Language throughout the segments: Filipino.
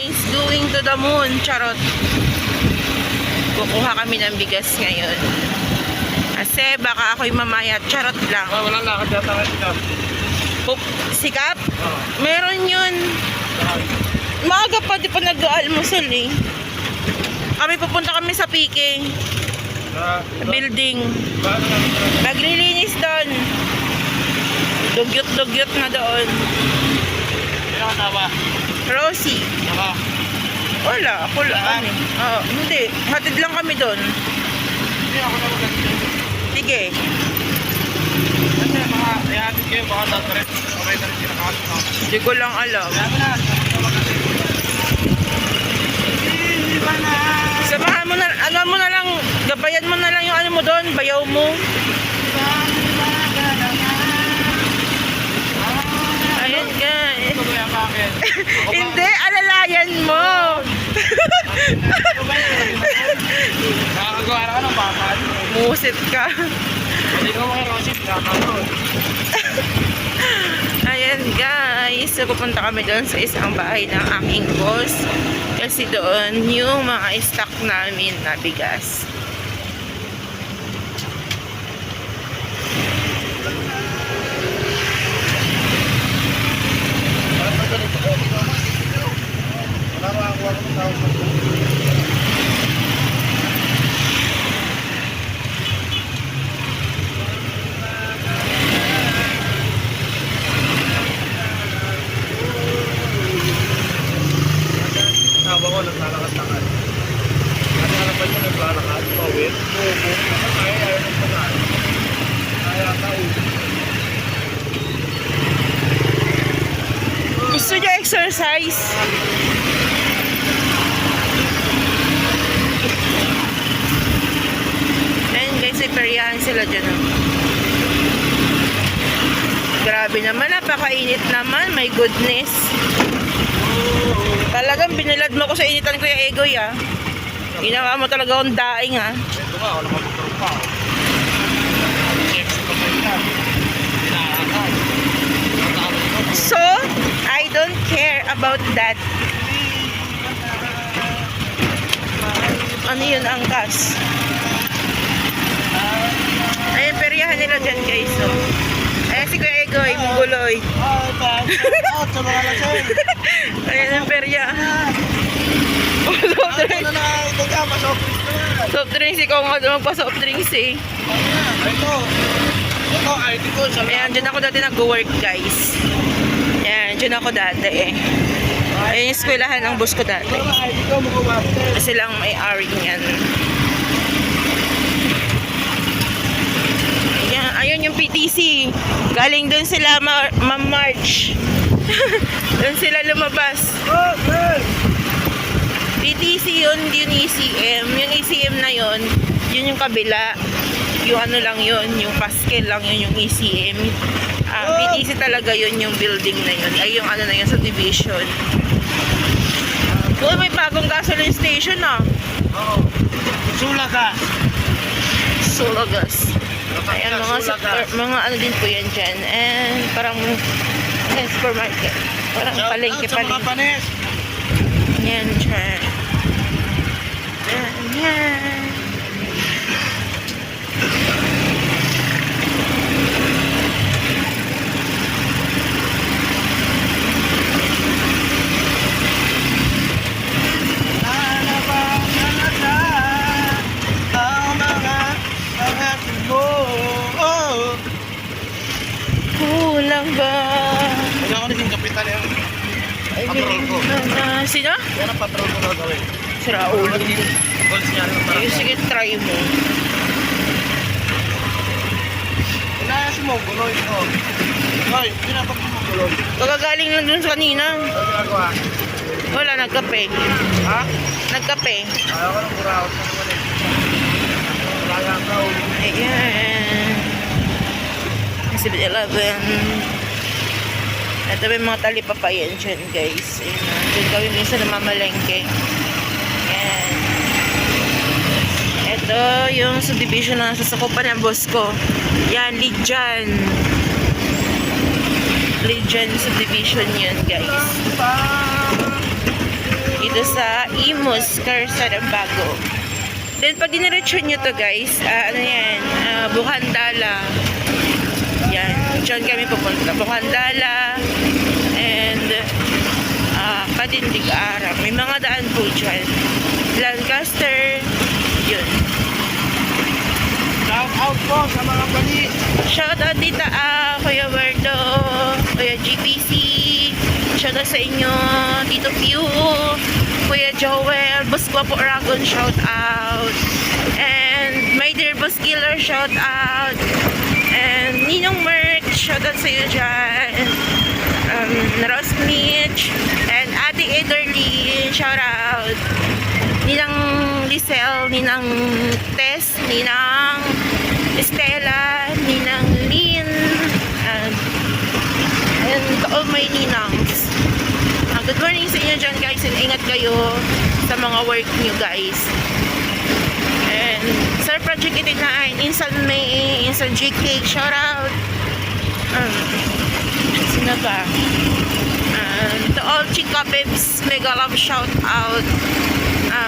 guys, going to the moon. Charot. Kukuha kami ng bigas ngayon. Kasi baka ako'y mamayat. Charot lang. Wala lakad yata ngayon. Sikap? Meron yun. Maaga pa, di pa nag-almusal eh. Pupunta kami sa PK. Building. Naglilinis doon. Dugyot-dugyot na doon. Sino ka na ba? Rosie. Naka? Wala, ako lang eh. Hindi, hatid lang kami doon. Hindi ako na maganda. Sige. Kasi mga, ihatid kayo, baka tatarin. Okay na rin kinakasin ako. Hindi ko lang alam. Samahan mo na, ano mo na lang, gabayan mo na lang yung ano mo doon, bayaw mo. Ayan guys. Hindi, alalayan mo. Nakakagawa ka ng bakal. Musit ka. Hindi ko mga rosit, nakakagawa. Ayan guys, so pupunta kami doon sa isang bahay ng aking boss. Kasi doon yung mga stock namin na bigas. Sabi ko, naglalakad-lakad. Ano alam ba niya, naglalakad? Pawit? Bobo. Ayaw ng pagkaan. Ayaw tao. Gusto nyo exercise? Ayan guys, iperiyahan sila dyan. Grabe naman, napakainit naman. My goodness. Talagang binilad mo ko sa initan, Kuya Egoy ah. Ginawa mo talaga akong daing ah. Ito nga, wala magpapurong pa. Sexy pa sa ilan. Pinakakad. So, I don't care about that. Ano yun, angkas? Ayan, peryahan nila dyan guys. So. Ayan si Kuya Egoy, mungguloy. Out sa mga laseng. Ayan ang perya. Soft drinks. Ano na, ito ka, pa-soft drinks na yan. Soft drinks, ikaw nga doon magpa-soft drinks eh. Ito. Ito, ID ko. Ayan, dyan ako dati nag-work guys. Ayan, dyan ako dati eh. Ayan yung eskwelahan ng boss ko dati. Ito, ID ko, mag-uwaster. Kasi lang may-ari niyan. Ayan, ayun yung PTC. Galing doon sila ma-march. Doon sila lumabas. Okay. PTC yun, hindi yung ECM. Yung ECM na yun, yun yung kabila. Yung ano lang yun, yung Pascal lang yun yung ECM. PTC talaga yun yung building na yun. Ay yung ano na yun, subdivision. Uy, may bagong gasoline station ah. Oo. Sula ka. Sulagas. Ayan, mga ano din po yan dyan. And parang supermarket. Parang palengke. Sa mga panes. Yan dyan. Yan. Kulang ba? Kaya ako naging kapitan yung patrol ko. Sino? Yan ang patrol ko gagawin. Si Raul. Goals niya. Sige, try mo. Inayas mo, guloy ko. Hoy, pinapag mo guloy. Kagagaling lang dun sa kanina. Ano ginagawa? Wala, nagkape. Ha? Nagkape. Ayaw ko ng buraot na naman eh. Wala lang ka Ayan. 7-Eleven. Ito may mga talipapayan dyan guys. Ayan na. Dyan kami minsan namamalengke. Ayan. Ito yung subdivision na sasakupan ng boss ko. Yan, Lidjan. Lidjan subdivision yun guys. dito sa Imus, Calzada Bago. Then pag diniretso nyo to guys, ano yan, Bukandala. Yan, dyan kami pupunta. Bukandala and Katindig Arang. May mga daan po dyan. Lancaster, yun. Shout out po sa mga bali. Shout out dito Kuya Werdo, Kuya GPC. Shout out sa inyo, Tito Pew, Kuya Joel, Boss Guapo Aragon, shout out. And my dear Boss Killer, shout out. And Ninong Merck, shout out sa iyo dyan. Ross Mitch, and Ate Ederly, shout out. Ninang Lisel, Ninang Tess, Ninang Estela, Ninang Lynn, and to all my ninangs. Good morning sa inyo dyan guys, and ingat kayo sa mga work nyo guys. And Sir Project 89, Insan May, Insan GK, shout out. Sino ba? To all Chica Babes, mega love shout out.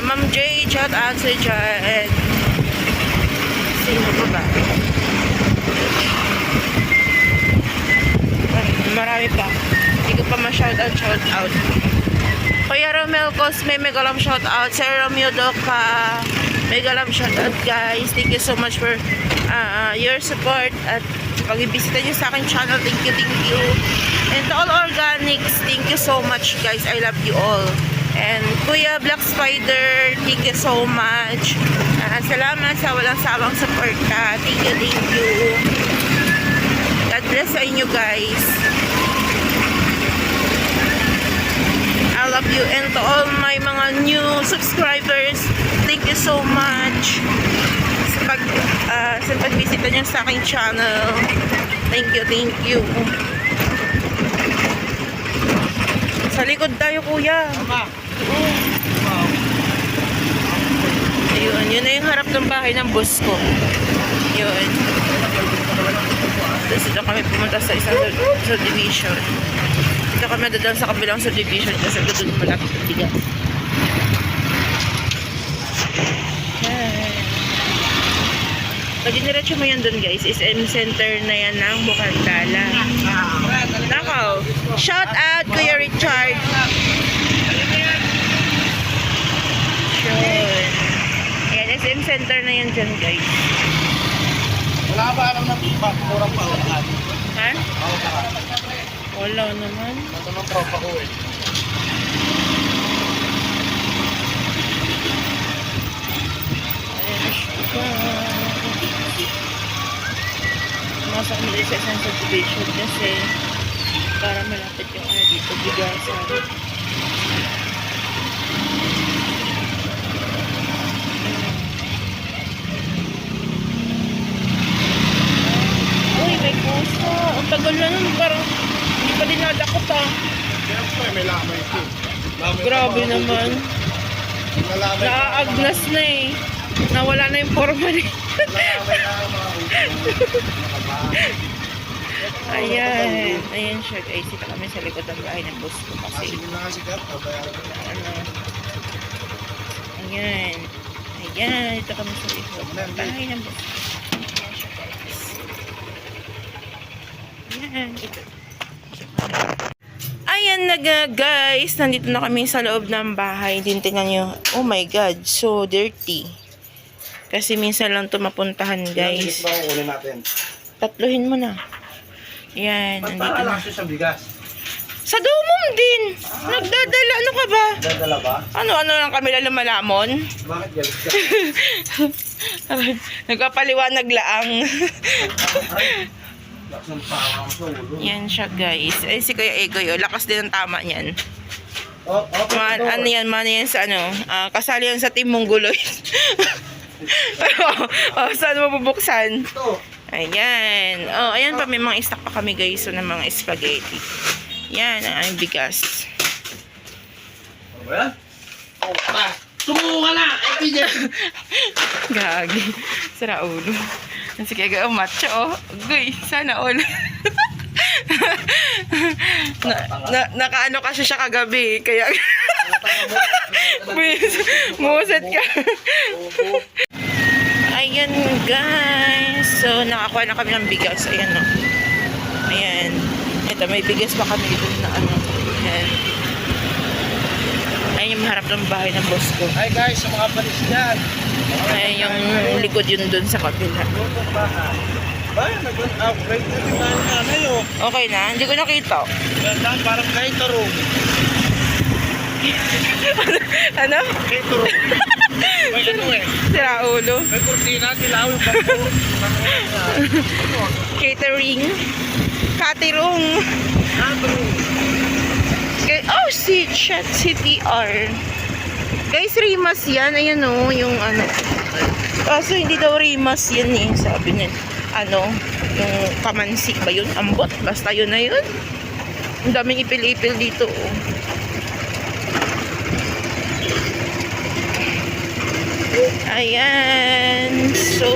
Ma'am J, shout out sa dyan. Sino ba? Marami pa. Hindi ko pa ma-shout out. Kuya Romel Cosme, mega love shout out. Sir Romeo Doca, mega love shout out guys. Thank you so much for your support at pag-ibisita nyo sa aking channel. Thank you. And to all organics, thank you so much guys. I love you all. And Kuya Black Spider, thank you so much. Salamat sa walang sawang suporta. Thank you. God bless sa inyo guys. I love you. And to all my mga new subscribers, thank you so much sa pagbisita nyo sa aking channel. Thank you. Sa likod tayo kuya. Ayun, yun na yung harap ng bahay ng boss ko. Yun. Tapos dito kami pumunta sa isang subdivision. Dito kami dadaan sa kabilang subdivision kasi doon malapit ang bigas. Pag diniretso mo yan doon guys, SM Center na yan ng Bukandala. Nakaw. Shout out Kuya Richard. Sure. Ayan, SM Center na yan dyan guys. Wala ba alam ng iba? Kurang pa ulan. Ha? Wala naman. Ito ng tropa ko eh. Ayan, sugar. Pumasok kami dito sa isang subdivision kasi para malapit yung dito, bigasan. Uy, may pusa. Ang tagal na nun, parang hindi pa din nadakot ah. Kaya po eh, may lamay ito. Grabe naman. Lamay Naaagnas na eh. Nawala na yung forma rin. Ayan siya guys. Ito kami sa likod ng bahay ng boss ko kasi ano. Ayan. Ito kami sa likod ng bahay ng boss ko. Ayan siya guys. Ayan. Ito. Ayan na guys. Nandito na kami sa loob ng bahay. Tingnan nyo. Oh my god. So dirty. Kasi minsan lang ito mapuntahan guys. Kunin natin. Tatluhin mo na. Yan, nandito na. Ba't sa bigas? Sa dumom din. Nagdadala. Ano ka ba? Dadala ba? Ano lang kami lang malamon? Bakit galit ka? Nagpapaliwanag laang. Laksang pawa mo sa ulo. Yan siya guys. Ay si Kuya Egoy. Lakas din ang tama niyan. Ano yan sa ano? Kasali yan sa Team Mongoloid. Saan mo bubuksan? Ito. Ayan. Ayan pa. May mga stock pa kami guys. So, ng mga spaghetti. Yan. Ang aming bigas. Ano ba yan? Sumuko ka na! Gagi. Sara ulo. Sige, macho. Guy, sana all. Nakaano kasi siya kagabi. Kaya Muset ka. Ayan guys. So, nakakuha na kami ng bigas. Ayan o. Ayan. Ito, may bigas pa kami dito na ano. Ayan. Ayan yung harap ng bahay ng boss ko. Hi guys, sa mga palis dyan. Ayan yung likod yun dun sa kabila. Lutong bahay. Bayan, nag-upgrade na din na nanay oh. Okay na, hindi ko nakita. Ganda, parang caterung. Ano? Caterung. May ano eh. Sira ulo. May kurtina, tilaw yung bangko. Catering. Katirong. Caterung. Oh, chat CTR. Guys, Rimas yan. Ayan o, yung ano. Kaso hindi daw Rimas yan eh. Sabi niya. Ano, yung kamansi ba yun? Ambot. Basta yun na yun. Ang daming ipil-ipil dito oh. Ayan. So,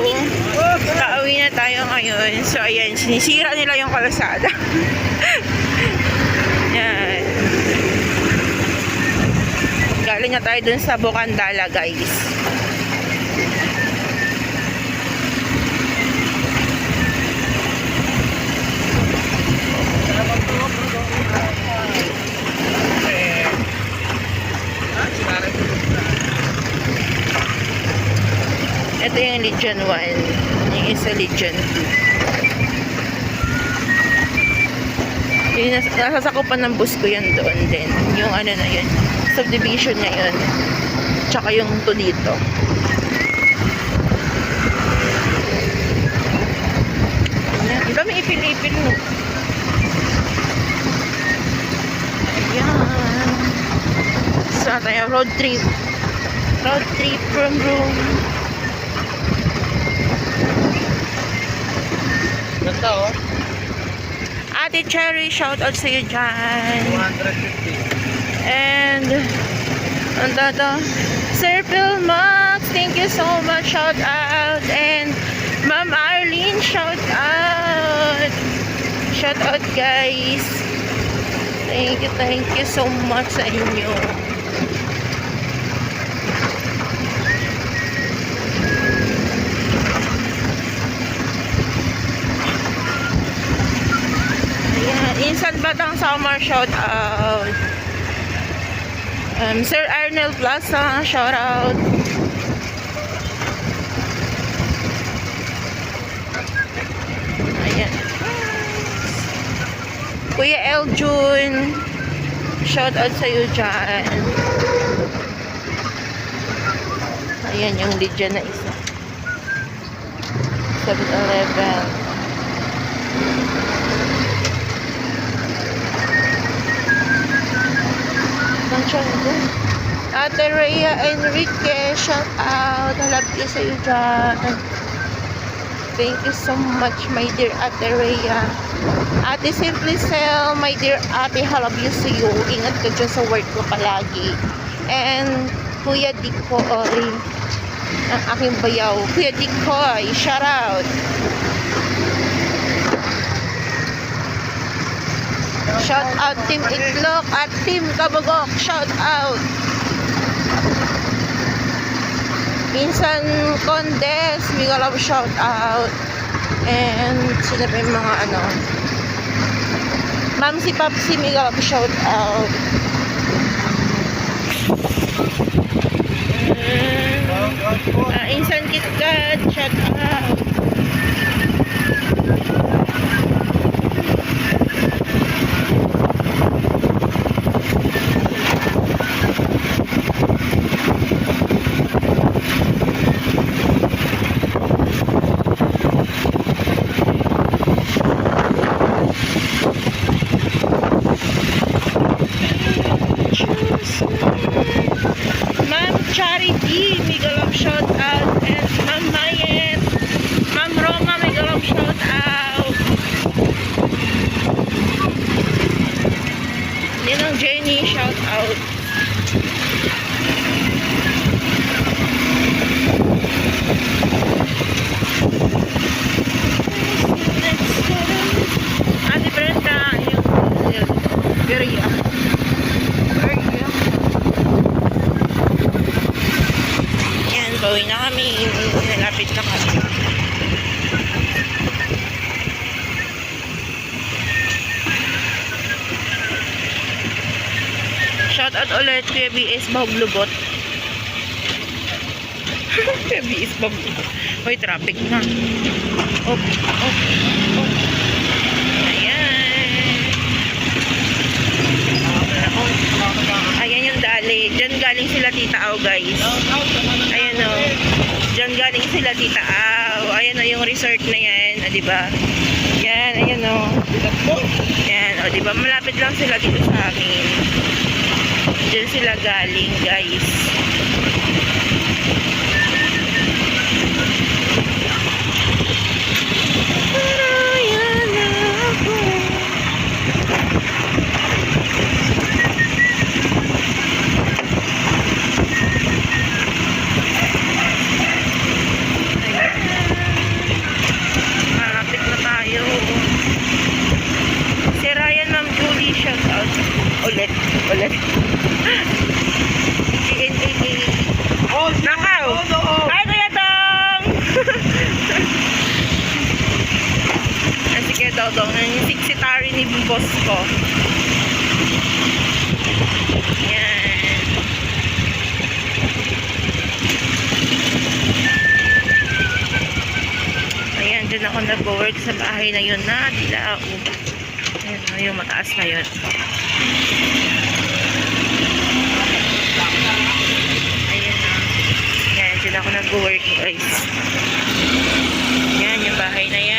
pauwi na tayo ngayon. So, ayan. Sinisira nila yung kalsada. Ayan. Galing na tayo dun sa Bukandala, guys. Ito yung Legion 1. Yung isa Legion 2. Yung nasasakupan ng bus ko yan doon din. Yung ano na yun. Subdivision na yun. Tsaka yung to dito. Ayan. Ang dami ipil-ipil mo. Ayan. So, tayo road trip. Road trip from Rome. Ganda oh. Ate Cherry, shout out sa iyo dyan. 250. And, ang dada, Sir Phil Max, thank you so much, shout out. And, Ma'am Arlene, shout out. Shout out guys. Thank you so much sa inyo. Insan Batang Summer, shout out. Sir Arnel Plaza, shout out. Ayan. Kuya Eljun, shout out sa iyo dyan. Ayan yung Legion na isa. 7-Eleven. Ate Rhea Enrique, shout out. I love you sa iyo dyan. Thank you so much, my dear Ate Rhea. Ate Simply Sell, my dear Ate, I love you sa iyo. Ingat ka dyan sa work ko palagi. And Kuya Dikoy, ang aking bayaw. Kuya Dikoy, shout out. Shout out Team Itlog at Team Kabagok. Shout out. Minsan Condes, mega love shout out. And sino pa yung mga ano? Ma'am si Papsi, mega love shout out. Insan KitKat, shout out. Ma'am Charity, mega love shout out. And Ma'am Mayet, Ma'am Roma, mega love shout out. Ninang Jenny, shout out. Ate Brenda, yung Beria. Pauwi na kami. Nalapit na kami. Shout out ulit Kuya BS Baglubot. Kuya BS Baglubot. Hoy, traffic na. Oh. Ayan. Ayan yung dali. Diyan galing sila Tita Au, guys. Ayan o. Diyan galing sila Tita Au. Ayan o yung resort na yan. Diba? Yan, ayan o. Yan, o diba? Malapit lang sila dito sa amin. Diyan sila galing, guys. Ayan na ako. Malapit na tayo. Si Ryan, Ma'am Julie, shout out. Ulit. Nakaw! Ay, Kuya Dong! Si Kuya Dong, yung siksitary ni boss ko. Yan. Ayan, dyan ako nag-work sa bahay na yun na Dilao. Ayan, yung mataas na yun. Ayan na. Yan, dyan ako nag-work, guys. Yan, yung bahay na yan.